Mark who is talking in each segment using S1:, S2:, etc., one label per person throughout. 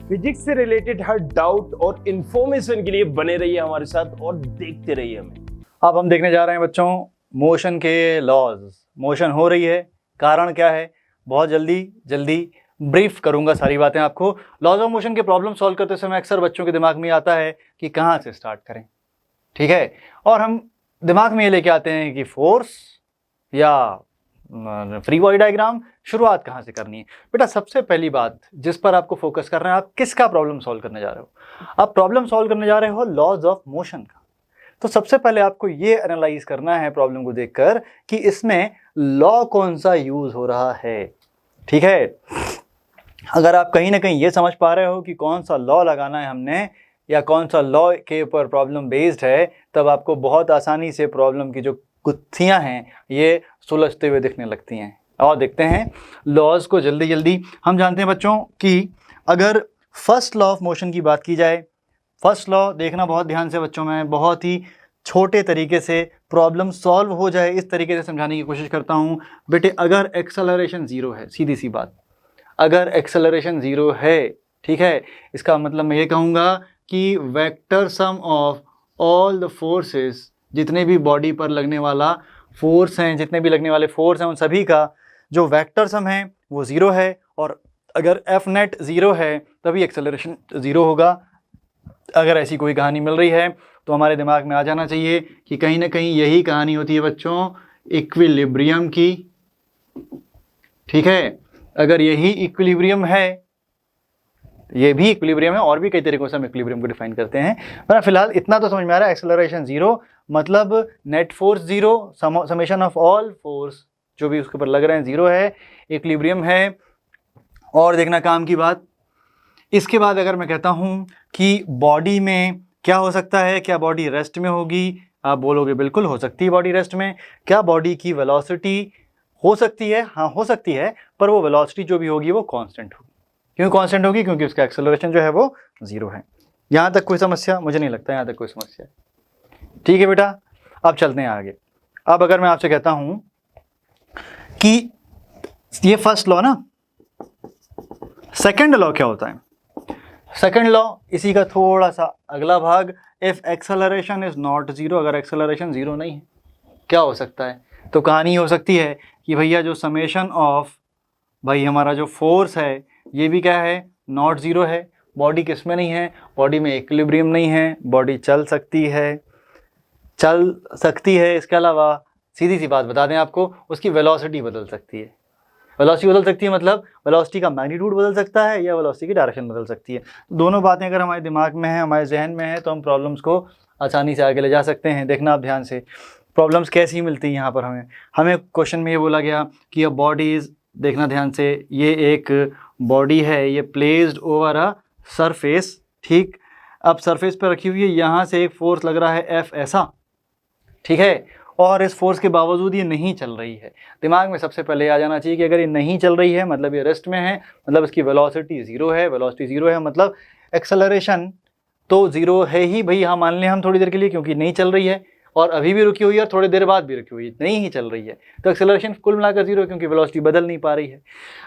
S1: Physics से related हर doubt और information के लिए बने रहिए हमारे साथ और देखते रहिए हमें।
S2: अब हम देखने जा रहे हैं बच्चों मोशन के लॉज। मोशन हो रही है, कारण क्या है, बहुत जल्दी ब्रीफ करूंगा सारी बातें आपको। लॉज ऑफ मोशन के प्रॉब्लम सॉल्व करते समय अक्सर बच्चों के दिमाग में आता है कि कहाँ से स्टार्ट करें, ठीक है। और हम दिमाग में ये लेके आते हैं कि फोर्स या फ्री बॉडी डायग्राम, शुरुआत कहाँ से करनी है। बेटा सबसे पहली बात जिस पर आपको फोकस कर रहे हैं, आप किसका प्रॉब्लम सॉल्व करने जा रहे हो? आप प्रॉब्लम सॉल्व करने जा रहे हो लॉज ऑफ मोशन का। तो सबसे पहले आपको ये एनालाइज करना है प्रॉब्लम को देखकर कि इसमें लॉ कौन सा यूज हो रहा है, ठीक है। अगर आप कहीं ना कहीं ये समझ पा रहे हो कि कौन सा लॉ लगाना है हमने या कौन सा लॉ के ऊपर प्रॉब्लम बेस्ड है, तब आपको बहुत आसानी से प्रॉब्लम की जो गुत्थियां हैं ये सुलझते हुए दिखने लगती हैं। और देखते हैं लॉज को जल्दी। हम जानते हैं बच्चों कि अगर फर्स्ट लॉ ऑफ मोशन की बात की जाए, फर्स्ट लॉ देखना बहुत ध्यान से बच्चों, में बहुत ही छोटे तरीके से प्रॉब्लम सॉल्व हो जाए इस तरीके से समझाने की कोशिश करता हूँ। बेटे अगर एक्सेलरेशन ज़ीरो है, सीधी सी बात, अगर एक्सेलरेशन ज़ीरो है, ठीक है, इसका मतलब मैं ये कहूँगा कि vector sum of all the forces, जितने भी बॉडी पर लगने वाला फोर्स हैं, जितने भी लगने वाले फोर्स हैं, उन सभी का जो वेक्टर सम है वो ज़ीरो है। और अगर एफ नेट ज़ीरो है तभी एक्सेलरेशन ज़ीरो होगा। अगर ऐसी कोई कहानी मिल रही है तो हमारे दिमाग में आ जाना चाहिए कि कहीं ना कहीं यही कहानी होती है बच्चों इक्विलिब्रियम की, ठीक है। अगर यही इक्विलिब्रियम है, ये भी इक्विलिब्रियम है, और भी कई तरीकों से हम इक्विलिब्रियम को डिफाइन करते हैं, पर फिलहाल इतना तो समझ में आ रहा है, एक्सेलरेशन ज़ीरो मतलब net force zero, summation of all force जो भी उसके ऊपर लग रहे हैं ज़ीरो है, इक्विलिब्रियम है। और देखना काम की बात, इसके बाद अगर मैं कहता हूँ कि बॉडी में क्या हो सकता है, क्या बॉडी रेस्ट में होगी? आप बोलोगे बिल्कुल हो सकती है बॉडी रेस्ट में। क्या बॉडी की वेलोसिटी हो सकती है? हाँ हो सकती है, पर वो वेलोसिटी जो भी होगी वो कांस्टेंट होगी। क्यों कांस्टेंट होगी? क्योंकि उसका एक्सेलरेशन जो है वो ज़ीरो है। यहाँ तक कोई समस्या? मुझे नहीं लगता यहाँ तक कोई समस्या है, ठीक है बेटा। अब चलते हैं आगे। अब अगर मैं आपसे कहता हूँ कि ये फर्स्ट लॉ ना, सेकेंड लॉ क्या होता है? सेकेंड लॉ इसी का थोड़ा सा अगला भाग, if acceleration is not zero, अगर एक्सेलरेशन ज़ीरो नहीं है क्या हो सकता है? तो कहानी हो सकती है कि भैया जो समेशन ऑफ भाई हमारा जो फोर्स है ये भी क्या है, नॉट ज़ीरो है। बॉडी किस में नहीं है? बॉडी में इक्विलिब्रियम नहीं है, बॉडी चल सकती है। इसके अलावा सीधी सी बात बता दें आपको, उसकी वेलोसिटी बदल सकती है। वेलोसिटी बदल सकती है मतलब वेलोसिटी का मैग्नीट्यूड बदल सकता है या वेलोसिटी की डायरेक्शन बदल सकती है। दोनों बातें अगर हमारे दिमाग में है, हमारे जहन में है, तो हम प्रॉब्लम्स को आसानी से आगे ले जा सकते हैं। देखना आप ध्यान से, प्रॉब्लम्स कैसी मिलती हैं यहाँ पर हमें क्वेश्चन में ये बोला गया कि अ बॉडी इज, देखना ध्यान से, ये एक बॉडी है, ये प्लेस्ड ओवर अ सरफेस, ठीक। अब सरफेस पर रखी हुई है, यहाँ से एक फोर्स लग रहा है एफ ऐसा, ठीक है, और इस फोर्स के बावजूद ये नहीं चल रही है। दिमाग में सबसे पहले आ जाना चाहिए कि अगर ये नहीं चल रही है मतलब ये रेस्ट में है, मतलब इसकी वेलोसिटी ज़ीरो है। वेलोसिटी ज़ीरो है मतलब एक्सेलरेशन तो ज़ीरो है ही भाई, हाँ मान लें हम थोड़ी देर के लिए, क्योंकि नहीं चल रही है और अभी भी रुकी हुई है और थोड़ी देर बाद भी रुकी हुई है, नहीं ही चल रही है, तो एक्सेलरेशन कुल मिलाकर ज़ीरो है क्योंकि वेलोसिटी बदल नहीं पा रही है।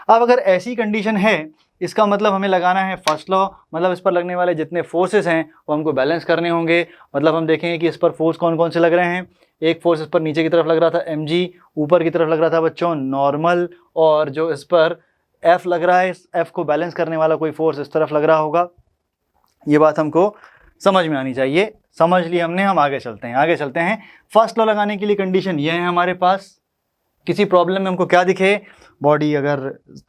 S2: अब अगर ऐसी कंडीशन है, इसका मतलब हमें लगाना है फर्स्ट लॉ, मतलब इस पर लगने वाले जितने फोर्सेस हैं वो हमको बैलेंस करने होंगे। मतलब हम देखेंगे कि इस पर फोर्स कौन कौन से लग रहे हैं। एक फोर्स इस पर नीचे की तरफ लग रहा था mg, ऊपर की तरफ लग रहा था बच्चों नॉर्मल, और जो इस पर f लग रहा है, इस f को बैलेंस करने वाला कोई फोर्स इस तरफ लग रहा होगा। ये बात हमको समझ में आनी चाहिए। समझ लिया हमने, हम आगे चलते हैं। फर्स्ट लॉ लगाने के लिए कंडीशन ये है हमारे पास, किसी प्रॉब्लम में हमको क्या दिखे, बॉडी अगर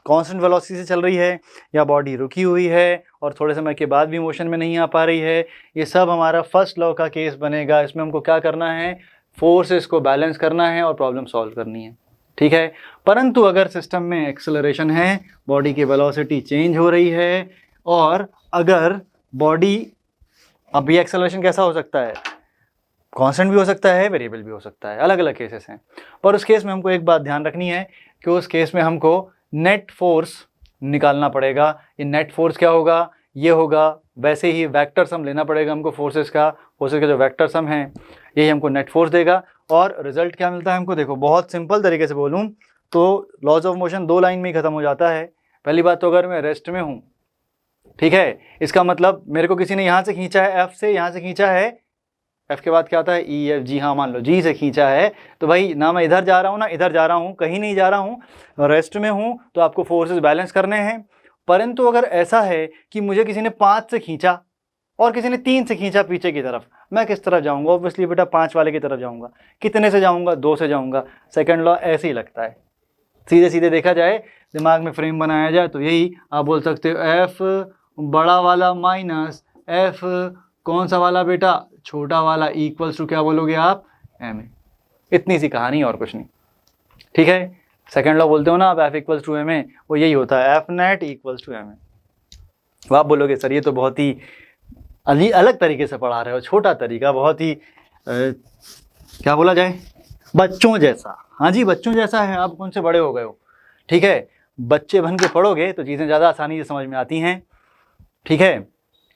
S2: कांस्टेंट वेलोसिटी से चल रही है या बॉडी रुकी हुई है और थोड़े समय के बाद भी मोशन में नहीं आ पा रही है, ये सब हमारा फर्स्ट लॉ का केस बनेगा। इसमें हमको क्या करना है, फोर्सेस को बैलेंस करना है और प्रॉब्लम सॉल्व करनी है, ठीक है। परंतु अगर सिस्टम में एक्सेलरेशन है, बॉडी की वेलोसिटी चेंज हो रही है, और अगर बॉडी, अब ये एक्सेलरेशन कैसा हो सकता है, कांस्टेंट भी हो सकता है, वेरिएबल भी हो सकता है, अलग अलग केसेस हैं। पर उस केस में हमको एक बात ध्यान रखनी है कि उस केस में हमको नेट फोर्स निकालना पड़ेगा। ये नेट फोर्स क्या होगा, ये होगा वैसे ही वेक्टर सम लेना पड़ेगा हमको फोर्सेस का जो वेक्टर सम है यही हमको नेट फोर्स देगा। और रिजल्ट क्या मिलता है हमको, देखो बहुत सिंपल तरीके से बोलूँ तो लॉज ऑफ मोशन दो लाइन में ही खत्म हो जाता है। पहली बात तो अगर मैं रेस्ट में हूँ ठीक है, इसका मतलब मेरे को किसी ने यहाँ से खींचा है, एफ से यहाँ से खींचा है, एफ के बाद क्या आता है ई एफ जी, हाँ मान लो जी से खींचा है, तो भाई ना मैं इधर जा रहा हूँ ना इधर जा रहा हूँ, कहीं नहीं जा रहा हूँ, रेस्ट में हूँ, तो आपको फोर्सेस बैलेंस करने हैं। परंतु अगर ऐसा है कि मुझे किसी ने 5 से खींचा और किसी ने 3 से खींचा पीछे की तरफ, मैं किस तरफ जाऊँगा? ऑब्वियसली बेटा 5 वाले की तरफ जाऊँगा। कितने से जाऊँगा? 2 से जाऊँगा। सेकेंड लॉ ऐसे ही लगता है, सीधे सीधे देखा जाए, दिमाग में फ्रेम बनाया जाए तो यही आप बोल सकते हो, एफ बड़ा वाला माइनस एफ कौन सा वाला बेटा? छोटा वाला, इक्वल्स टू क्या बोलोगे आप? M A. इतनी सी कहानी, और कुछ नहीं, ठीक है। सेकेंड लॉ बोलते हो ना आप, F equals to M A, वो यही होता है, F net equals to M A. आप बोलोगे सर ये तो बहुत ही अलग तरीके से पढ़ा रहे हो, छोटा तरीका, बहुत ही क्या बोला जाए, बच्चों जैसा। हाँ जी, बच्चों जैसा है, आप उनसे बड़े हो गए हो, ठीक है। बच्चे बन के पढ़ोगे तो चीज़ें ज़्यादा आसानी से समझ में आती हैं, ठीक है।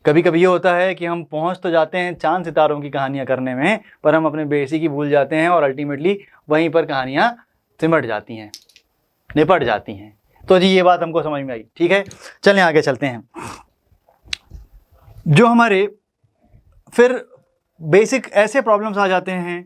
S2: कभी कभी ये होता है कि हम पहुंच तो जाते हैं चांद सितारों की कहानियां करने में, पर हम अपने बेसिक ही भूल जाते हैं और अल्टीमेटली वहीं पर कहानियां सिमट जाती हैं, निपट जाती हैं। तो जी ये बात हमको समझ में आई, ठीक है। चलें आगे चलते हैं। जो हमारे फिर बेसिक ऐसे प्रॉब्लम्स आ जाते हैं,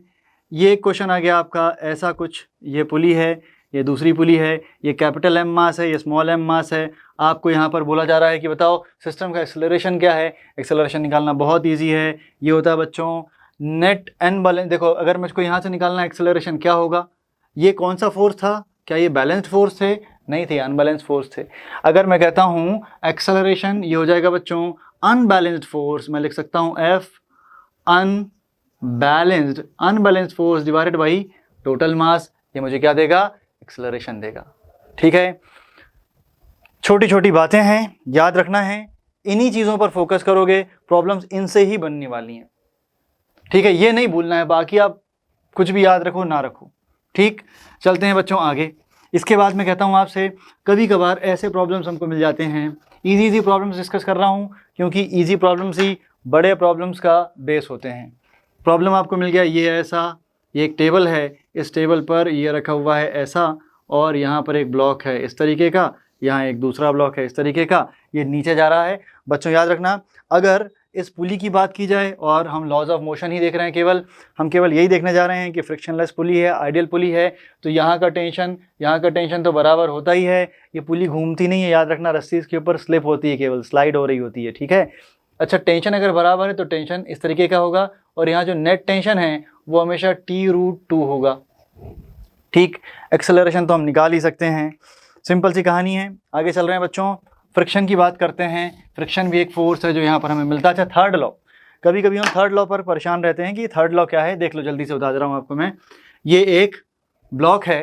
S2: ये क्वेश्चन आ गया आपका ऐसा कुछ, ये पुली है, ये दूसरी पुली है, ये कैपिटल एम मास है, ये स्मॉल एम मास है। आपको यहाँ पर बोला जा रहा है कि बताओ सिस्टम का एक्सेलरेशन क्या है। एक्सेलरेशन निकालना बहुत इजी है, ये होता है बच्चों नेट एन बैलेंस। देखो अगर मुझको यहाँ से निकालना है एक्सेलरेशन क्या होगा, ये कौन सा फोर्स था? क्या ये बैलेंस्ड फोर्स थे? नहीं थे, अनबैलेंस्ड फोर्स थे। अगर मैं कहता हूँ एक्सेलरेशन, ये हो जाएगा बच्चों अनबैलेंस्ड फोर्स, मैं लिख सकता हूँ F unbalanced force divided by total mass, ये मुझे क्या देगा? एक्सेलरेशन देगा, ठीक है। छोटी छोटी बातें हैं, याद रखना है, इन्हीं चीज़ों पर फोकस करोगे, प्रॉब्लम्स इनसे ही बनने वाली हैं, ठीक है। ये नहीं भूलना है, बाकी आप कुछ भी याद रखो ना रखो, ठीक। चलते हैं बच्चों आगे। इसके बाद मैं कहता हूँ आपसे, कभी कभार ऐसे प्रॉब्लम्स हमको मिल जाते हैं, इजी प्रॉब्लम्स डिस्कस कर रहा हूँ क्योंकि इजी प्रॉब्लम्स ही बड़े प्रॉब्लम्स का बेस होते हैं। प्रॉब्लम आपको मिल गया ये ऐसा, ये एक टेबल है, इस टेबल पर ये रखा हुआ है ऐसा, और यहाँ पर एक ब्लॉक है इस तरीके का, यहाँ एक दूसरा ब्लॉक है इस तरीके का, ये नीचे जा रहा है। बच्चों याद रखना, अगर इस पुली की बात की जाए और हम लॉज ऑफ मोशन ही देख रहे हैं, हम केवल यही देखने जा रहे हैं कि फ्रिक्शनलेस पुली है, आइडियल पुली है, तो यहाँ का टेंशन तो बराबर होता ही है। ये पुली घूमती नहीं है, याद रखना, रस्सी इसके ऊपर स्लिप होती है, केवल स्लाइड हो रही होती है, ठीक है। अच्छा, टेंशन अगर बराबर है तो टेंशन इस तरीके का होगा, और यहाँ जो नेट टेंशन है वो हमेशा T√2 होगा, ठीक। एक्सेलरेशन तो हम निकाल ही सकते हैं, सिंपल सी कहानी है। आगे चल रहे हैं बच्चों, फ्रिक्शन की बात करते हैं। फ्रिक्शन भी एक फोर्स है जो यहाँ पर हमें मिलता है। अच्छा, थर्ड लॉ, कभी कभी हम थर्ड लॉ पर परेशान रहते हैं कि थर्ड लॉ क्या है, देख लो, जल्दी से बता दे रहा हूँ आपको मैं। ये एक ब्लॉक है,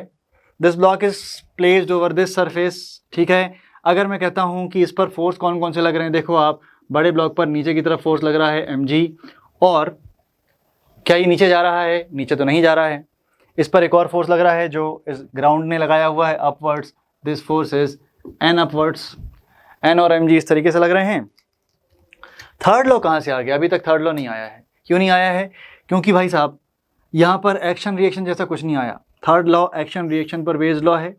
S2: this block is placed over this surface, ठीक है। अगर मैं कहता हूँ कि इस पर फोर्स कौन कौन से लग रहे हैं, देखो आप, बड़े ब्लॉक पर नीचे की तरफ फोर्स लग रहा है mg, और क्या ये नीचे जा रहा है? नीचे तो नहीं जा रहा है। इस पर एक और फोर्स लग रहा है जो इस ग्राउंड ने लगाया हुआ है, upwards, this force is n upwards, n और mg इस तरीके से लग रहे हैं। थर्ड लॉ कहाँ से आ गया? अभी तक थर्ड लॉ नहीं आया है। क्यों नहीं आया है? क्योंकि भाई साहब यहाँ पर एक्शन रिएक्शन जैसा कुछ नहीं आया। थर्ड लॉ एक्शन रिएक्शन पर बेस्ड लॉ है।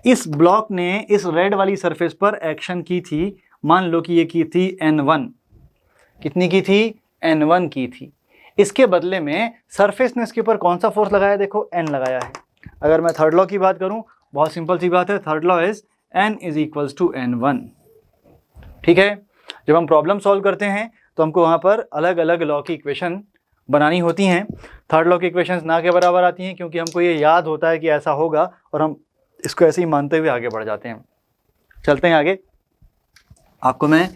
S2: इस ब्लॉक ने इस रेड वाली सरफेस पर एक्शन की थी, मान लो कि ये की थी n1, कितनी की थी? n1 की थी। इसके बदले में सरफेस ने इसके ऊपर कौन सा फोर्स लगाया? देखो n लगाया है। अगर मैं थर्ड लॉ की बात करूं, बहुत सिंपल सी बात है, third law is n is equals to n1, ठीक है। जब हम प्रॉब्लम सॉल्व करते हैं तो हमको वहाँ पर अलग अलग लॉ की इक्वेशन बनानी होती हैं। थर्ड लॉ की इक्वेशंस ना के बराबर आती हैं क्योंकि हमको ये याद होता है कि ऐसा होगा, और हम इसको ऐसे ही मानते हुए आगे बढ़ जाते हैं। चलते हैं आगे, आपको मैं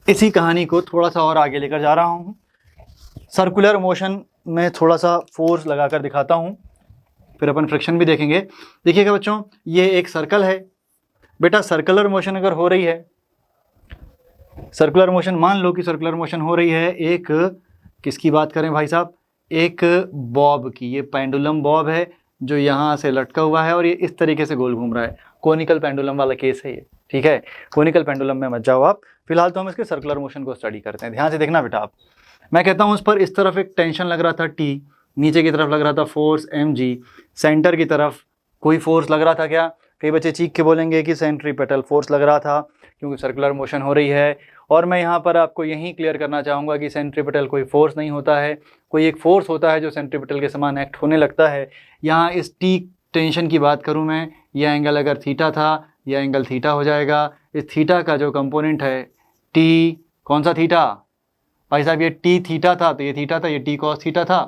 S2: इसी कहानी को थोड़ा सा और आगे लेकर जा रहा हूँ। सर्कुलर मोशन में थोड़ा सा फोर्स लगाकर दिखाता हूँ, फिर अपन फ्रिक्शन भी देखेंगे। देखिएगा बच्चों, ये एक सर्कल है बेटा। सर्कुलर मोशन अगर हो रही है, सर्कुलर मोशन, मान लो कि सर्कुलर मोशन हो रही है, एक किसकी बात करें भाई साहब? एक बॉब की। ये पेंडुलम बॉब है जो यहाँ से लटका हुआ है और ये इस तरीके से गोल घूम रहा है। कोनिकल पेंडुलम वाला केस है ये, ठीक है। कोनिकल पेंडुलम में मत जाओ आप, फिलहाल तो हम इसके सर्कुलर मोशन को स्टडी करते हैं। ध्यान से देखना बेटा आप, मैं कहता हूँ उस पर इस तरफ एक टेंशन लग रहा था T, नीचे की तरफ लग रहा था फोर्स mg, सेंटर की तरफ कोई फोर्स लग रहा था क्या? कई बच्चे चीख के बोलेंगे कि सेंट्रीपेटल फोर्स लग रहा था क्योंकि सर्कुलर मोशन हो रही है। और मैं यहाँ पर आपको यही क्लियर करना चाहूँगा कि सेंट्रीपेटल कोई फोर्स नहीं होता है, कोई एक फोर्स होता है जो सेंट्रीपेटल के समान एक्ट होने लगता है। यहाँ इस टी टेंशन की बात करूँ मैं, यह एंगल अगर थीटा था, यह एंगल थीटा हो जाएगा। इस थीटा का जो कंपोनेंट है टी, कौन सा थीटा भाई साहब, ये टी थीटा था तो ये थीटा था, ये टी कॉस थीटा था।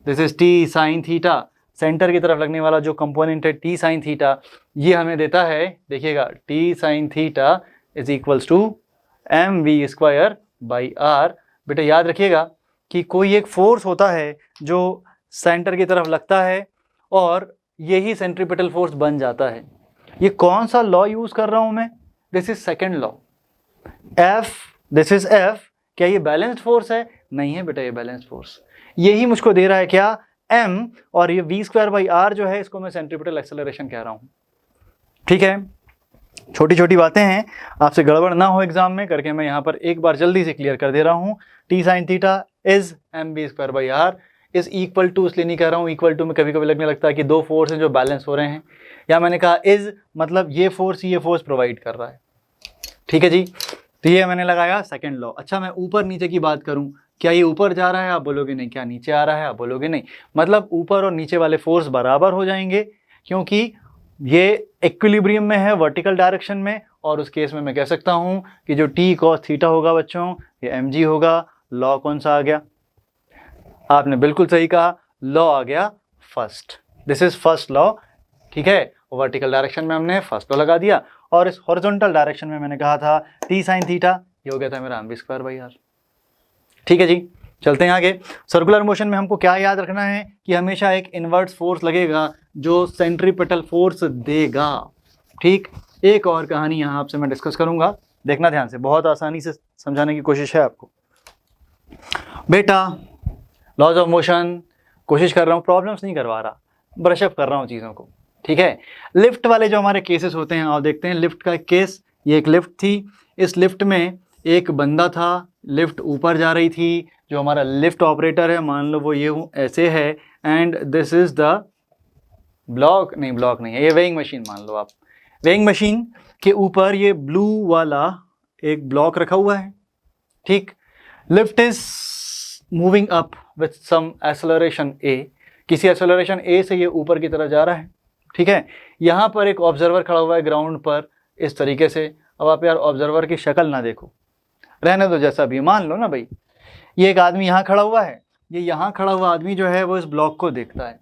S2: This is T sine theta. Centre की तरफ लगने वाला जो कंपोनेंट है टी साइन थीटा, ये हमें देता है, देखिएगा, T sine theta is equals to M V square by R. बेटा याद रखिएगा कि कोई एक फोर्स होता है जो सेंटर की तरफ लगता है और यही सेंट्रीपेटल फोर्स बन जाता है। ये कौन सा लॉ यूज कर रहा हूं मैं? This is second law, F, this is F. क्या ये बैलेंस्ड फोर्स है? नहीं है बेटा, ये बैलेंस्ड फोर्स। यही मुझको दे रहा है क्या? m, और ये v स्क्वायर बाई आर जो है इसको मैं सेंट्रीपेटल एक्सेलरेशन कह रहा हूं। ठीक है, छोटी छोटी बातें हैं, आपसे गड़बड़ ना हो एग्जाम में करके मैं यहाँ पर एक बार जल्दी से क्लियर कर दे रहा हूँ। T sine theta is M B square by R is equal to, इसलिए नहीं कह रहा हूँ इक्वल टू में कभी कभी लगने लगता है कि दो फोर्स हैं जो बैलेंस हो रहे हैं। या मैंने कहा इज मतलब ये फोर्स प्रोवाइड कर रहा है। ठीक है जी, तो ये मैंने लगाया सेकेंड लॉ। अच्छा, मैं ऊपर नीचे की बात करूँ, क्या ये ऊपर जा रहा है? आप बोलोगे नहीं। क्या नीचे आ रहा है? आप बोलोगे नहीं। मतलब ऊपर और नीचे वाले फोर्स बराबर हो जाएंगे क्योंकि ये इक्विलिब्रियम में है वर्टिकल डायरेक्शन में। और उस केस में मैं कह सकता हूं कि जो टी कॉस थीटा होगा बच्चों, ये एम जी होगा। लॉ कौन सा आ गया? आपने बिल्कुल सही कहा, लॉ आ गया first. This is first law. ठीक है, वर्टिकल डायरेक्शन में हमने फर्स्ट लॉ लगा दिया और इस हॉरिजॉन्टल डायरेक्शन में मैंने कहा था टी साइन थीटा, ये हो गया था मेरा M B square by R. ठीक है जी, चलते हैं आगे। सर्कुलर मोशन में हमको क्या याद रखना है कि हमेशा एक इनवर्स फोर्स लगेगा जो सेंट्रीपेटल फोर्स देगा। ठीक, एक और कहानी यहाँ आपसे मैं डिस्कस करूंगा, देखना ध्यान से, बहुत आसानी से समझाने की कोशिश है आपको। बेटा लॉज ऑफ मोशन कोशिश कर रहा हूँ, प्रॉब्लम्स नहीं करवा रहा, ब्रशअप कर रहा हूँ चीज़ों को। ठीक है, लिफ्ट वाले जो हमारे केसेस होते हैं, आप देखते हैं लिफ्ट का केस। ये एक लिफ्ट थी, इस लिफ्ट में एक बंदा था, लिफ्ट ऊपर जा रही थी। जो हमारा लिफ्ट ऑपरेटर है, मान लो वो ये ऐसे है, and this is the block नहीं है, ये वेइंग मशीन मान लो आप। वेइंग मशीन के ऊपर ये ब्लू वाला एक ब्लॉक रखा हुआ है। ठीक, lift is moving up with some acceleration A, किसी एक्सेलरेशन ए से ये ऊपर की तरफ जा रहा है। ठीक है, यहाँ पर एक ऑब्जर्वर खड़ा हुआ है ग्राउंड पर इस तरीके से। अब आप यार ऑब्जर्वर की शक्ल ना देखो, रहने दो जैसा भी, मान लो ना भाई, ये एक आदमी यहाँ खड़ा हुआ है, ये यहाँ खड़ा हुआ आदमी जो है वो इस ब्लॉक को देखता है।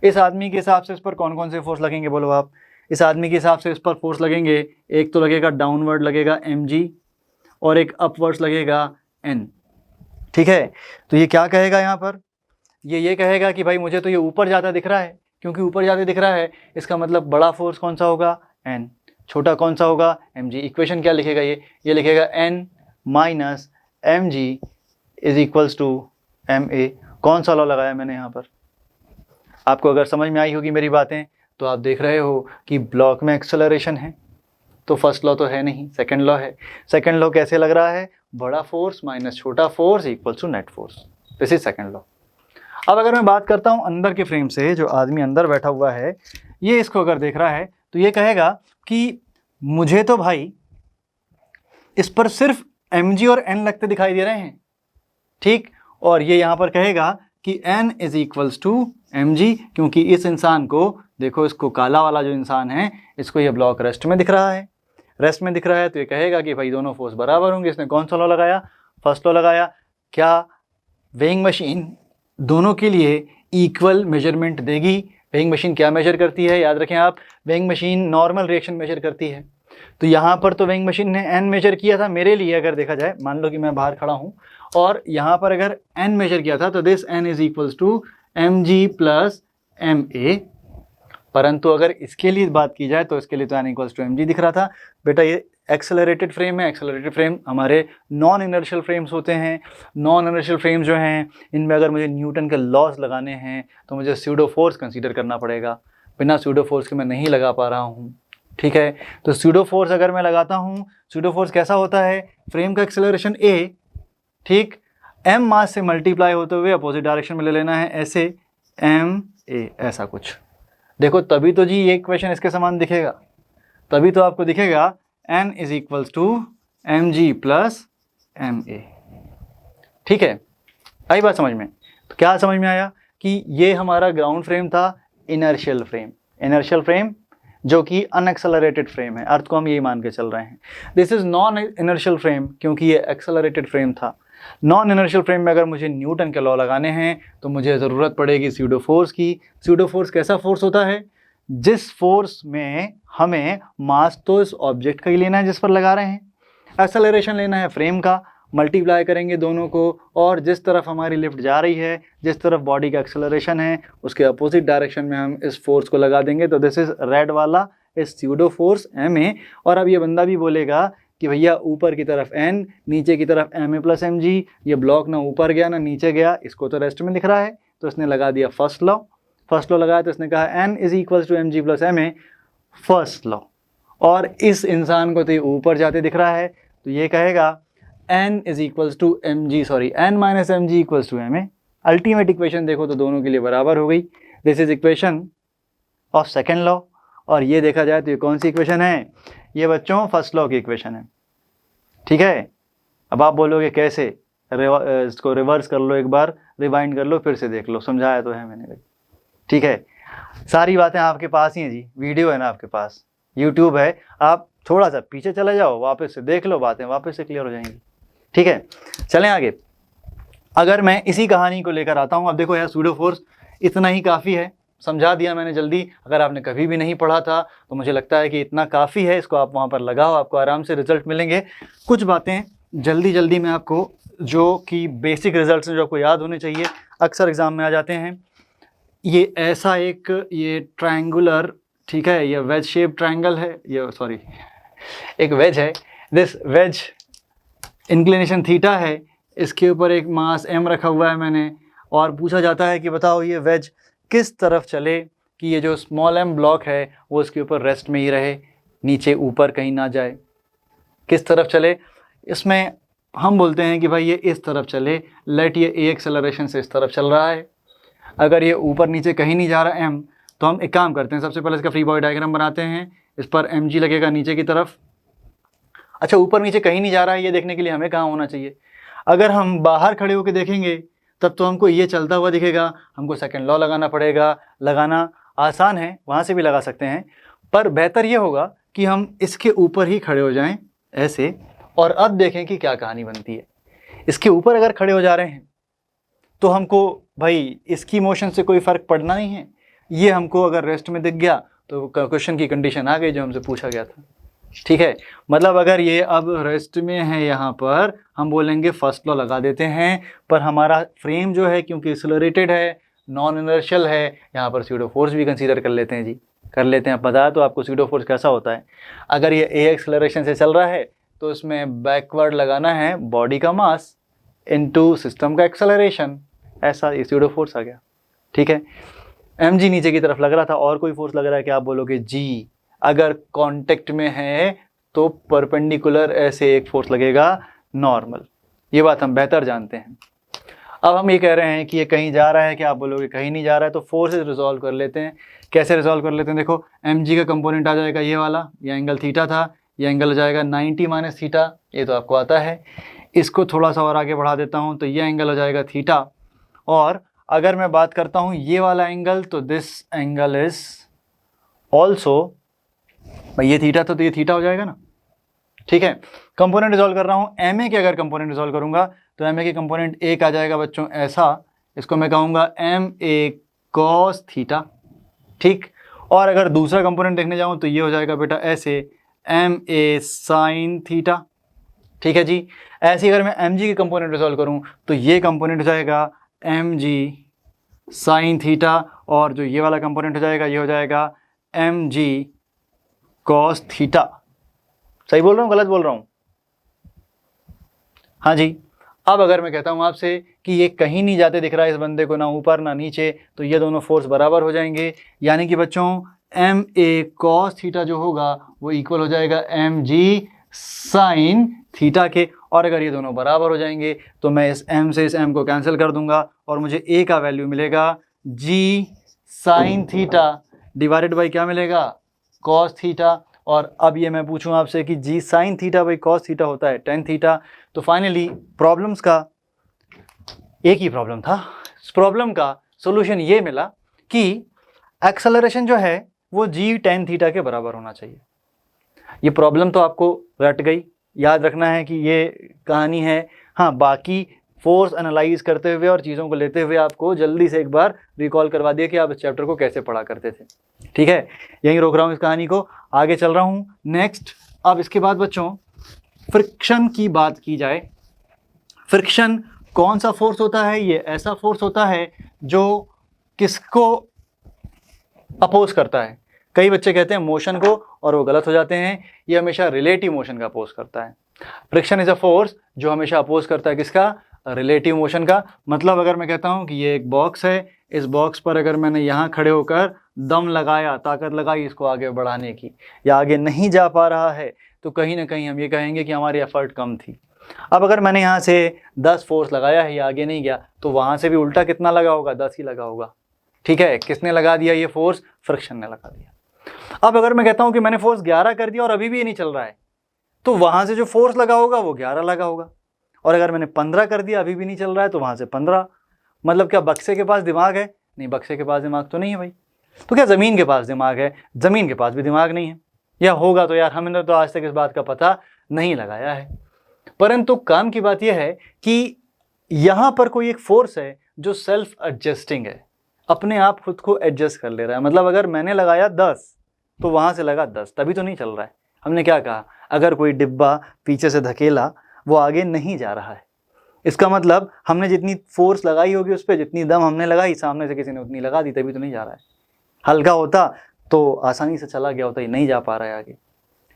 S2: इस आदमी के हिसाब से इस पर कौन कौन से फोर्स लगेंगे बोलो आप? इस आदमी के हिसाब से इस पर फोर्स लगेंगे, एक तो लगेगा डाउनवर्ड लगेगा mg और एक अपवर्ड्स लगेगा n। ठीक है, तो ये क्या कहेगा यहाँ पर? ये कहेगा कि भाई मुझे तो ये ऊपर जाता दिख रहा है, क्योंकि ऊपर जाते दिख रहा है इसका मतलब बड़ा फोर्स कौन सा होगा? n। छोटा कौन सा होगा? mg। इक्वेशन क्या लिखेगा ये लिखेगा n minus mg is equals to ma। कौन सा लॉ लगाया मैंने यहाँ पर? आपको अगर समझ में आई होगी मेरी बातें तो आप देख रहे हो कि ब्लॉक में एक्सेलरेशन है, तो फर्स्ट लॉ तो है नहीं, सेकंड लॉ है। सेकंड लॉ कैसे लग रहा है? बड़ा फोर्स माइनस छोटा force equals to net force. This is second law. अब अगर मैं बात करता हूँ अंदर के फ्रेम से, जो आदमी अंदर बैठा हुआ है ये इसको अगर देख रहा है तो ये कहेगा कि मुझे तो भाई इस पर सिर्फ mg और n लगते दिखाई दे रहे हैं। ठीक, और ये यहाँ पर कहेगा कि n is equals to mg, क्योंकि इस इंसान को देखो, इसको काला वाला जो इंसान है इसको ये ब्लॉक रेस्ट में दिख रहा है, रेस्ट में दिख रहा है, तो ये कहेगा कि भाई दोनों फोर्स बराबर होंगे। इसने कौन सा लॉ लगाया? फर्स्ट लॉ लगाया। क्या वेइंग मशीन दोनों के लिए इक्वल मेजरमेंट देगी? वेइंग मशीन क्या मेजर करती है? याद रखें आप, weighing machine normal reaction measure करती है। तो यहाँ पर तो वेइंग मशीन ने n मेजर किया था मेरे लिए, अगर देखा जाए, मान लो कि मैं बाहर खड़ा हूँ और यहाँ पर अगर n मेजर किया था तो this n is equals to mg plus ma। परंतु अगर इसके लिए बात की जाए तो इसके लिए तो n इक्वल्स टू mg दिख रहा था। बेटा ये एक्सेलरेटेड फ्रेम है, एक्सेलरेटेड फ्रेम हमारे नॉन इनर्शियल फ्रेम्स होते हैं। नॉन इनर्शियल फ्रेम्स जो हैं इनमें अगर मुझे न्यूटन के लॉज लगाने हैं तो मुझे स्यूडो फोर्स कंसीडर करना पड़ेगा। बिना स्यूडो फोर्स के मैं नहीं लगा पा रहा हूँ। ठीक है, तो स्यूडो फोर्स अगर मैं लगाता हूँ, स्यूडो फोर्स कैसा होता है? फ्रेम का एक्सेलरेशन a, ठीक, m मास से मल्टीप्लाई होते हुए अपोजिट डायरेक्शन में ले लेना है, ऐसे m a, ऐसा कुछ। देखो तभी तो जी ये इक्वेशन इसके समान दिखेगा, तभी तो आपको दिखेगा n is equals to M G plus M A. ठीक है, आई बात समझ में? तो क्या समझ में आया कि ये हमारा ग्राउंड फ्रेम था, इनर्शियल फ्रेम, इनर्शियल फ्रेम जो कि अनएक्सेलरेटेड फ्रेम है, अर्थ को हम यही मान के चल रहे हैं। This is non inertial frame क्योंकि ये एक्सेलरेटेड फ्रेम था। नॉन इनर्शियल फ्रेम में अगर मुझे न्यूटन के लॉ लगाने हैं तो मुझे ज़रूरत पड़ेगी स्यूडो फोर्स की। स्यूडो फोर्स कैसा फोर्स होता है? जिस फोर्स में हमें मास तो इस ऑब्जेक्ट का ही लेना है जिस पर लगा रहे हैं, एक्सेलरेशन लेना है फ्रेम का, मल्टीप्लाई करेंगे दोनों को, और जिस तरफ हमारी लिफ्ट जा रही है, जिस तरफ बॉडी का एक्सेलरेशन है, उसके अपोजिट डायरेक्शन में हम इस फोर्स को लगा देंगे। तो दिस इज रेड वाला is pseudo force M A. और अब ये बंदा भी बोलेगा कि भैया ऊपर की तरफ n, नीचे की तरफ M A plus M G, ये ब्लॉक ना ऊपर गया ना नीचे गया, इसको तो रेस्ट में दिख रहा है, तो इसने लगा दिया फर्स्ट लॉ। फर्स्ट लॉ लगाया तो इसने कहा n is equals to M G plus M A, first law. और इस इंसान को तो ये ऊपर जाते दिख रहा है, तो ये कहेगा n is equals to M G, sorry n minus M G equals to M A. Ultimate equation देखो तो दोनों के लिए बराबर हो गई। This is equation of second law. और ये देखा जाए तो ये कौन सी इक्वेशन है? ये बच्चों फर्स्ट लॉ की इक्वेशन है। ठीक है, अब आप बोलोगे कैसे? इसको रिवर्स कर लो, एक बार रिवाइंड कर लो, फिर से देख लो, समझाया तो है मैंने। ठीक है, सारी बातें आपके पास ही हैं जी, वीडियो है ना आपके पास, यूट्यूब है, आप थोड़ा सा पीछे चले जाओ, वापस से देख लो, बातें वापस से क्लियर हो जाएंगी। ठीक है, चलें आगे। अगर मैं इसी कहानी को लेकर आता हूँ, अब देखो यार स्यूडो फोर्स इतना ही काफ़ी है, समझा दिया मैंने जल्दी। अगर आपने कभी भी नहीं पढ़ा था तो मुझे लगता है कि इतना काफ़ी है, इसको आप वहाँ पर लगाओ, आपको आराम से रिजल्ट मिलेंगे। कुछ बातें जल्दी जल्दी मैं आपको, जो कि बेसिक रिजल्ट्स हैं, जो आपको याद होने चाहिए, अक्सर एग्ज़ाम में आ जाते हैं। ये ऐसा एक ये ट्रायंगुलर, ठीक है, ये वेज शेप ट्रायंगल है, ये सॉरी एक वेज है, दिस वेज इंक्लिनेशन थीटा है, इसके ऊपर एक मास m रखा हुआ है मैंने, और पूछा जाता है कि बताओ ये वेज किस तरफ चले कि ये जो स्मॉल m ब्लॉक है वो इसके ऊपर रेस्ट में ही रहे, नीचे ऊपर कहीं ना जाए। किस तरफ चले? इसमें हम बोलते हैं कि भाई ये इस तरफ चले, लेट ये a एक्सेलरेशन से इस तरफ चल रहा है। अगर ये ऊपर नीचे कहीं नहीं जा रहा m, तो हम एक काम करते हैं, सबसे पहले इसका फ्री बॉडी डायग्राम बनाते हैं। इस पर mg लगेगा नीचे की तरफ। अच्छा, ऊपर नीचे कहीं नहीं जा रहा है ये देखने के लिए हमें कहाँ होना चाहिए? अगर हम बाहर खड़े होकर देखेंगे तब तो हमको ये चलता हुआ दिखेगा, हमको सेकंड लॉ लगाना पड़ेगा। लगाना आसान है, वहाँ से भी लगा सकते हैं, पर बेहतर ये होगा कि हम इसके ऊपर ही खड़े हो जाएं ऐसे, और अब देखें कि क्या कहानी बनती है। इसके ऊपर अगर खड़े हो जा रहे हैं तो हमको भाई इसकी मोशन से कोई फ़र्क पड़ना नहीं है, ये हमको अगर रेस्ट में दिख गया तो क्वेश्चन की कंडीशन आ गई जो हमसे पूछा गया था। ठीक है, मतलब अगर ये अब रेस्ट में है यहाँ पर, हम बोलेंगे फर्स्ट लॉ लगा देते हैं, पर हमारा फ्रेम जो है क्योंकि एक्सेलरेटेड है, नॉन इनर्शियल है, यहाँ पर स्यूडो फोर्स भी कंसीडर कर लेते हैं जी, कर लेते हैं। पता है तो आपको स्यूडो फोर्स कैसा होता है? अगर ये ए एक्सेलरेशन से चल रहा है तो इसमें बैकवर्ड लगाना है बॉडी का मास इनटू सिस्टम का एक्सेलरेशन, ऐसा ये स्यूडो फोर्स आ गया। ठीक है, एम जी नीचे की तरफ लग रहा था, और कोई फोर्स लग रहा है क्या? आप बोलोगे जी, अगर कांटेक्ट में है तो परपेंडिकुलर ऐसे एक फोर्स लगेगा नॉर्मल, ये बात हम बेहतर जानते हैं। अब हम ये कह रहे हैं कि ये कहीं जा रहा है, क्या आप बोलोगे कहीं नहीं जा रहा है, तो फोर्सेस रिजॉल्व कर लेते हैं। कैसे रिजॉल्व कर लेते हैं? देखो mg का कंपोनेंट आ जाएगा ये वाला, ये एंगल थीटा था, ये एंगल हो जाएगा 90 माइनस थीटा, ये तो आपको आता है। इसको थोड़ा सा और आगे बढ़ा देता हूँ तो ये एंगल हो जाएगा थीटा। और अगर मैं बात करता हूँ ये वाला एंगल, तो दिस एंगल इज ऑल्सो, भाई ये थीटा था तो ये थीटा हो जाएगा ना। ठीक है, कंपोनेंट रिजॉल्व कर रहा हूँ, एम ए के अगर कंपोनेंट रिजॉल्व करूँगा तो एम ए के कंपोनेंट एक आ जाएगा बच्चों ऐसा, इसको मैं कहूँगा एम ए कॉस थीटा। ठीक, और अगर दूसरा कंपोनेंट देखने जाऊँ तो ये हो जाएगा बेटा ऐसे, एम ए साइन थीटा। ठीक है जी, ऐसे अगर मैं एम जी के कंपोनेंट रिजॉल्व करूँ तो ये कंपोनेंट हो जाएगा एम जी साइन थीटा, और जो ये वाला कंपोनेंट हो जाएगा ये हो जाएगा एम जी कॉस थीटा। सही बोल रहा हूँ, गलत बोल रहा हूँ? हाँ जी। अब अगर मैं कहता हूँ आपसे कि ये कहीं नहीं जाते दिख रहा है इस बंदे को, ना ऊपर ना नीचे, तो ये दोनों फोर्स बराबर हो जाएंगे, यानी कि बच्चों एम ए कॉस थीटा जो होगा वो इक्वल हो जाएगा एम जी साइन थीटा के। और अगर ये दोनों बराबर हो जाएंगे तो मैं इस m से इस m को कैंसिल कर दूंगा और मुझे a का वैल्यू मिलेगा g sine theta divided by क्या मिलेगा, कॉस थीटा। और अब ये मैं पूछूं आपसे कि जी sine theta by cos theta होता है टेन थीटा। तो फाइनली प्रॉब्लम्स का एक ही प्रॉब्लम था, इस प्रॉब्लम का सॉल्यूशन ये मिला कि एक्सेलरेशन जो है वो जी टेन थीटा के बराबर होना चाहिए। ये प्रॉब्लम तो आपको रट गई, याद रखना है कि ये कहानी है। हाँ, बाकी फोर्स एनालाइज करते हुए और चीज़ों को लेते हुए आपको जल्दी से एक बार रिकॉल करवा दिया कि आप इस चैप्टर को कैसे पढ़ा करते थे। ठीक है, यहीं रोक रहा हूँ इस कहानी को, आगे चल रहा हूँ नेक्स्ट। अब इसके बाद बच्चों फ्रिक्शन की बात की जाए। फ्रिक्शन कौन सा फोर्स होता है? ये ऐसा फोर्स होता है जो किसको अपोज करता है। कई बच्चे कहते हैं मोशन को, और वो गलत हो जाते हैं। ये हमेशा रिलेटिव मोशन का अपोज करता है। फ्रिक्शन इज अ फोर्स जो हमेशा अपोज करता है किसका? रिलेटिव मोशन का। मतलब अगर मैं कहता हूं कि ये एक बॉक्स है, इस बॉक्स पर अगर मैंने यहाँ खड़े होकर दम लगाया, ताकत लगाई इसको आगे बढ़ाने की, या आगे नहीं जा पा रहा है, तो कहीं ना कहीं हम ये कहेंगे कि हमारी एफर्ट कम थी। अब अगर मैंने यहाँ से 10 फोर्स लगाया है, ये आगे नहीं गया, तो वहाँ से भी उल्टा कितना लगा होगा? 10 ही लगा होगा। ठीक है, किसने लगा दिया ये फोर्स? फ्रिक्शन ने लगा दिया। अब अगर मैं कहता हूँ कि मैंने फोर्स 11 कर दिया और अभी भी ये नहीं चल रहा है, तो वहाँ से जो फोर्स लगा होगा वो 11 लगा होगा। और अगर मैंने 15 कर दिया अभी भी नहीं चल रहा है, तो वहाँ से 15। मतलब क्या बक्से के पास दिमाग है? नहीं, बक्से के पास दिमाग तो नहीं है भाई। तो क्या ज़मीन के पास दिमाग है? ज़मीन के पास भी दिमाग नहीं है। या होगा तो यार हमने तो आज तक इस बात का पता नहीं लगाया है। परंतु काम की बात यह है कि यहाँ पर कोई एक फोर्स है जो सेल्फ एडजस्टिंग है, अपने आप खुद को एडजस्ट कर ले रहा है। मतलब अगर मैंने लगाया 10 तो वहाँ से लगा 10, तभी तो नहीं चल रहा है। हमने क्या कहा? अगर कोई डिब्बा पीछे से धकेला, वो आगे नहीं जा रहा है। इसका मतलब हमने जितनी फोर्स लगाई होगी उस पर, जितनी दम हमने लगाई, सामने से किसी ने उतनी लगा दी, तभी तो नहीं जा रहा है। हल्का होता तो आसानी से चला गया होता, ये नहीं जा पा रहा है आगे।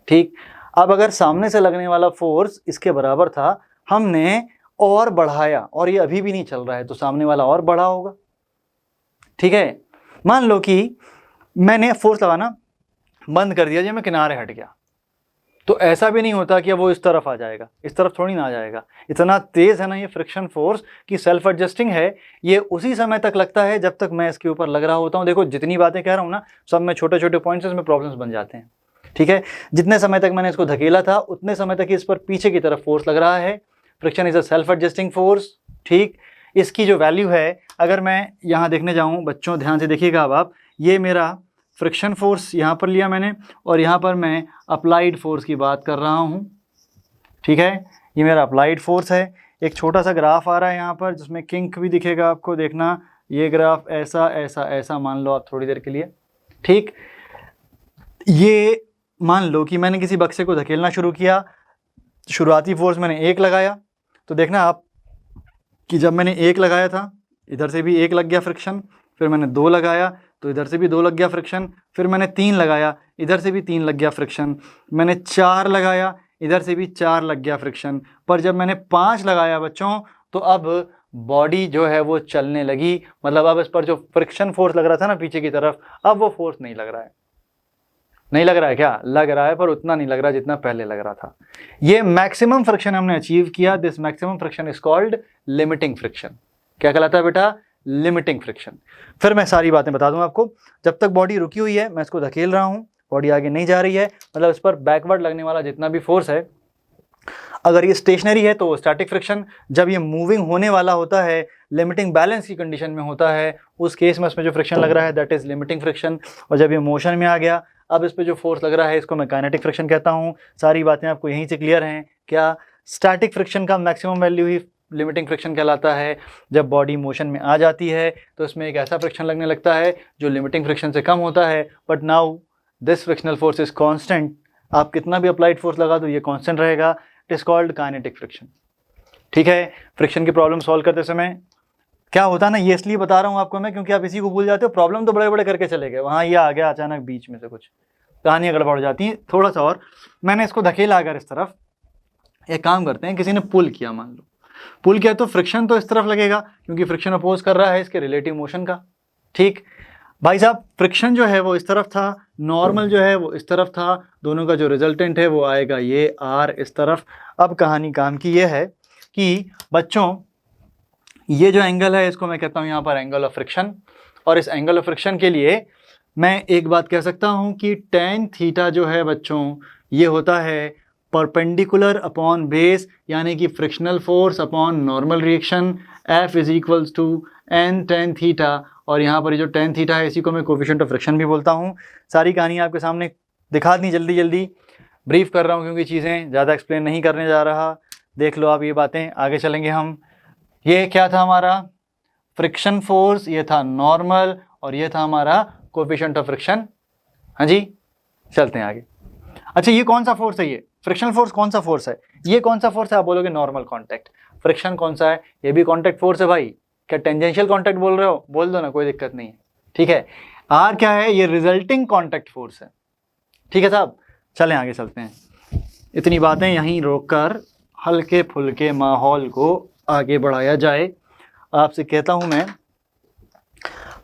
S2: ठीक, अब अगर सामने से लगने वाला फोर्स इसके बराबर था, हमने और बढ़ाया और ये अभी भी नहीं चल रहा है, तो सामने वाला और बढ़ा होगा। ठीक है, मान लो कि मैंने फोर्स लगाना बंद कर दिया, जब मैं किनारे हट गया, तो ऐसा भी नहीं होता कि अब वो इस तरफ आ जाएगा, इस तरफ थोड़ी ना आ जाएगा। इतना तेज है ना ये फ्रिक्शन फोर्स कि सेल्फ एडजस्टिंग है। ये उसी समय तक लगता है जब तक मैं इसके ऊपर लग रहा होता हूँ। देखो जितनी बातें कह रहा हूँ ना, सब में छोटे छोटे पॉइंट्स में प्रॉब्लम्स बन जाते हैं। ठीक है, जितने समय तक मैंने इसको धकेला था उतने समय तक इस पर पीछे की तरफ फोर्स लग रहा है। Friction is a self adjusting force. ठीक, इसकी जो वैल्यू है, अगर मैं यहाँ देखने जाऊँ, बच्चों ध्यान से देखिएगा अब आप, ये मेरा फ्रिक्शन फोर्स यहाँ पर लिया मैंने, और यहाँ पर मैं अप्लाइड फोर्स की बात कर रहा हूँ। ठीक है, ये मेरा अप्लाइड फोर्स है। एक छोटा सा ग्राफ आ रहा है यहाँ पर जिसमें किंक भी दिखेगा आपको, देखना। ये ग्राफ ऐसा ऐसा ऐसा मान लो आप थोड़ी देर के लिए। ठीक, ये मान लो कि मैंने किसी बक्से को धकेलना शुरू किया, शुरुआती फोर्स मैंने 1 लगाया, तो देखना आप कि जब मैंने 1 लगाया था, इधर से भी 1 लग गया फ्रिक्शन, फिर मैंने 2 लगाया तो इधर से भी 2 लग गया फ्रिक्शन, फिर मैंने 3 लगाया, इधर से भी 3 लग गया फ्रिक्शन, मैंने 4 लगाया, इधर से भी 4 लग गया फ्रिक्शन। पर जब मैंने 5 लगाया बच्चों, तो अब बॉडी जो है वो चलने लगी। मतलब अब इस पर जो फ्रिक्शन फोर्स लग रहा था ना पीछे की तरफ, अब वो फोर्स नहीं लग रहा है। नहीं लग रहा है क्या? लग रहा है, पर उतना नहीं लग रहा जितना पहले लग रहा था। ये मैक्सिमम फ्रिक्शन हमने अचीव किया। This maximum friction is called limiting friction. क्या कहलाता है बेटा? Limiting friction. फिर मैं सारी बातें बता दूं आपको। जब तक बॉडी रुकी हुई है, मैं इसको धकेल रहा हूं, बॉडी आगे नहीं जा रही है, मतलब इस पर बैकवर्ड लगने वाला जितना भी फोर्स है, अगर ये स्टेशनरी है तो वो स्टैटिक फ्रिक्शन। जब ये मूविंग होने वाला होता है, लिमिटिंग बैलेंस की कंडीशन में होता है, उस केस में इसमें जो फ्रिक्शन लग रहा है दैट इज लिमिटिंग फ्रिक्शन। और जब ये मोशन में आ गया, अब इस पर जो फोर्स लग रहा है इसको मैं काइनेटिक फ्रिक्शन कहता हूँ। सारी बातें आपको यहीं से क्लियर हैं क्या? स्टैटिक फ्रिक्शन का मैक्सिमम वैल्यू ही लिमिटिंग फ्रिक्शन कहलाता है। जब बॉडी मोशन में आ जाती है तो इसमें एक ऐसा फ्रिक्शन लगने लगता है जो लिमिटिंग फ्रिक्शन से कम होता है, but now this frictional force is constant. आप कितना भी अप्लाइड फोर्स लगा दो ये कांस्टेंट रहेगा। It is called kinetic friction. ठीक है, फ्रिक्शन की प्रॉब्लम सॉल्व करते समय क्या होता है ना, ये इसलिए बता रहा हूँ आपको मैं क्योंकि आप इसी को भूल जाते हो। प्रॉब्लम तो बड़े बड़े करके चले गए, वहाँ ये आ गया अचानक बीच में से, कुछ कहानियाँ गड़बड़ हो जाती हैं। थोड़ा सा और, मैंने इसको धकेला अगर इस तरफ, एक काम करते हैं, किसी ने पुल किया, मान लो पुल किया, तो फ्रिक्शन तो इस तरफ लगेगा क्योंकि फ्रिक्शन अपोज कर रहा है इसके रिलेटिव मोशन का। ठीक भाई साहब, फ्रिक्शन जो है वो इस तरफ था, नॉर्मल जो है वो इस तरफ था, दोनों का जो रिजल्टेंट है वो आएगा ये R इस तरफ। अब कहानी काम की ये है कि बच्चों ये जो एंगल है इसको मैं कहता हूँ यहाँ पर एंगल ऑफ फ्रिक्शन, और इस एंगल ऑफ फ्रिक्शन के लिए मैं एक बात कह सकता हूँ कि tan थीटा जो है बच्चों, ये होता है परपेंडिकुलर अपॉन बेस, यानी कि frictional force upon normal reaction, F is equals to n tan theta. और यहाँ पर ये जो tan थीटा है इसी को मैं कोफिशिएंट ऑफ फ्रिक्शन भी बोलता हूँ। सारी कहानी आपके सामने दिखा दी, जल्दी जल्दी ब्रीफ कर रहा हूँ क्योंकि चीज़ें ज़्यादा एक्सप्लेन नहीं करने जा रहा। देख लो आप ये बातें, आगे चलेंगे हम। ये क्या था हमारा फ्रिक्शन फोर्स, ये था नॉर्मल, और ये था हमारा कोफिशिएंट ऑफ फ्रिक्शन। हाँ जी, चलते हैं आगे। अच्छा, ये कौन सा फोर्स है? ये फ्रिक्शनल फोर्स कौन सा फोर्स है? ये कौन सा फोर्स है? आप बोलोगे नॉर्मल कांटेक्ट। फ्रिक्शन कौन सा है? ये भी कांटेक्ट फोर्स है भाई। क्या टेंजेंशियल कांटेक्ट बोल रहे हो? बोल दो ना, कोई दिक्कत नहीं है, ठीक है। आर क्या है? ये रिजल्टिंग कांटेक्ट फोर्स है, ठीक है साहब। चलें आगे चलते हैं। इतनी बातें यहीं रोककर हल्के फुल्के माहौल को आगे बढ़ाया जाए, आपसे कहता हूं मैं।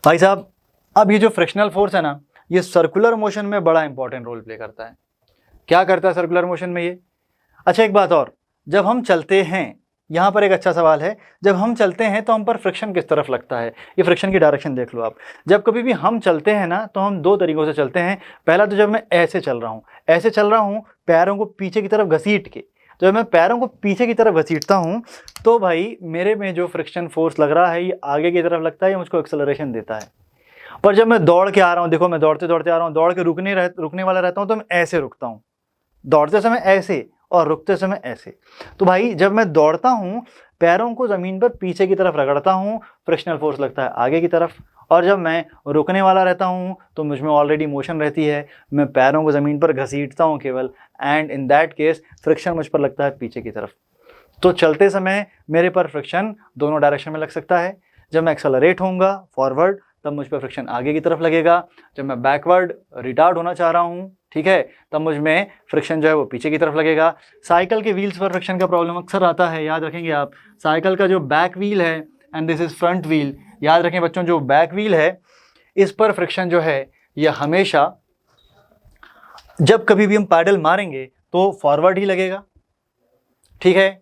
S2: भाई साहब, अब ये जो फ्रिक्शनल फोर्स है ना, ये सर्कुलर मोशन में बड़ा इंपॉर्टेंट रोल प्ले करता है। क्या करता है सर्कुलर मोशन में ये? अच्छा, एक बात और, जब हम चलते हैं, यहाँ पर एक अच्छा सवाल है, जब हम चलते हैं तो हम पर फ्रिक्शन किस तरफ लगता है? ये फ्रिक्शन की डायरेक्शन देख लो आप। जब कभी भी हम चलते हैं ना, तो हम दो तरीक़ों से चलते हैं। पहला तो जब मैं ऐसे चल रहा हूँ पैरों को पीछे की तरफ घसीट के, जब मैं पैरों को पीछे की तरफ घसीटता हूँ तो भाई मेरे में जो फ्रिक्शन फोर्स लग रहा है ये आगे की तरफ लगता है, ये मुझको एक्सेलरेशन देता है। पर जब मैं दौड़ के आ रहा हूँ, देखो मैं दौड़ते दौड़ते आ रहा हूँ, दौड़ के रुकने वाला रहता हूँ तो मैं ऐसे रुकता हूँ, दौड़ते समय ऐसे और रुकते समय ऐसे। तो भाई जब मैं दौड़ता हूँ पैरों को ज़मीन पर पीछे की तरफ रगड़ता हूँ, फ्रिक्शनल फोर्स लगता है आगे की तरफ। और जब मैं रुकने वाला रहता हूँ तो मुझ में ऑलरेडी मोशन रहती है, मैं पैरों को ज़मीन पर घसीटता हूँ केवल, and in that case friction मुझ पर लगता है पीछे की तरफ। तो चलते समय मेरे पर फ्रिक्शन दोनों डायरेक्शन में लग सकता है। जब मैं एक्सेलरेट होऊंगा फॉरवर्ड तब मुझ पर फ्रिक्शन आगे की तरफ लगेगा। जब मैं बैकवर्ड रिटार्ड होना चाह रहा हूँ, ठीक है, तब मुझ में फ्रिक्शन जो है वो पीछे की तरफ लगेगा। साइकिल के व्हील्स पर फ्रिक्शन का प्रॉब्लम अक्सर आता है, याद रखेंगे आप। साइकिल का जो बैक व्हील है and this is front wheel, याद रखें बच्चों, जो बैक व्हील है इस पर फ्रिक्शन जो है यह हमेशा, जब कभी भी हम पैडल मारेंगे तो फॉरवर्ड ही लगेगा, ठीक है,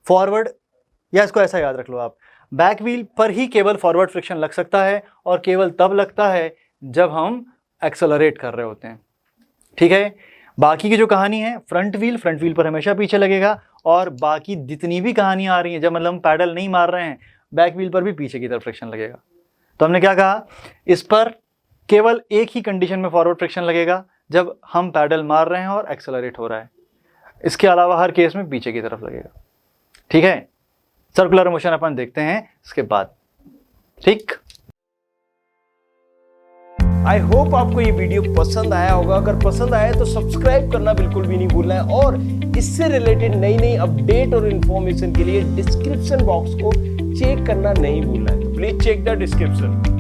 S2: फॉरवर्ड। या इसको ऐसा याद रख लो आप, बैक व्हील पर ही केवल फॉरवर्ड फ्रिक्शन लग सकता है और केवल तब लगता है जब हम एक्सेलरेट कर रहे होते हैं, ठीक है। बाकी की जो कहानी है फ्रंट व्हील पर हमेशा पीछे लगेगा, और बाकी जितनी भी कहानियाँ आ रही हैं जब मतलब हम पैडल नहीं मार रहे हैं बैक व्हील पर भी पीछे की तरफ फ्रिक्शन लगेगा। तो हमने क्या कहा, इस पर केवल एक ही कंडीशन में फॉरवर्ड फ्रिक्शन लगेगा, जब हम पैडल मार रहे हैं और एक्सेलरेट हो रहा है। इसके अलावा हर केस में पीछे की तरफ लगेगा, ठीक है। सर्कुलर मोशन अपन देखते हैं इसके बाद, ठीक।
S1: आई होप आपको ये वीडियो पसंद आया होगा। अगर पसंद आया तो सब्सक्राइब करना बिल्कुल भी नहीं भूलना है, और इससे रिलेटेड नई नई अपडेट और इन्फॉर्मेशन के लिए डिस्क्रिप्शन बॉक्स को चेक करना नहीं भूलना है। Please check the description.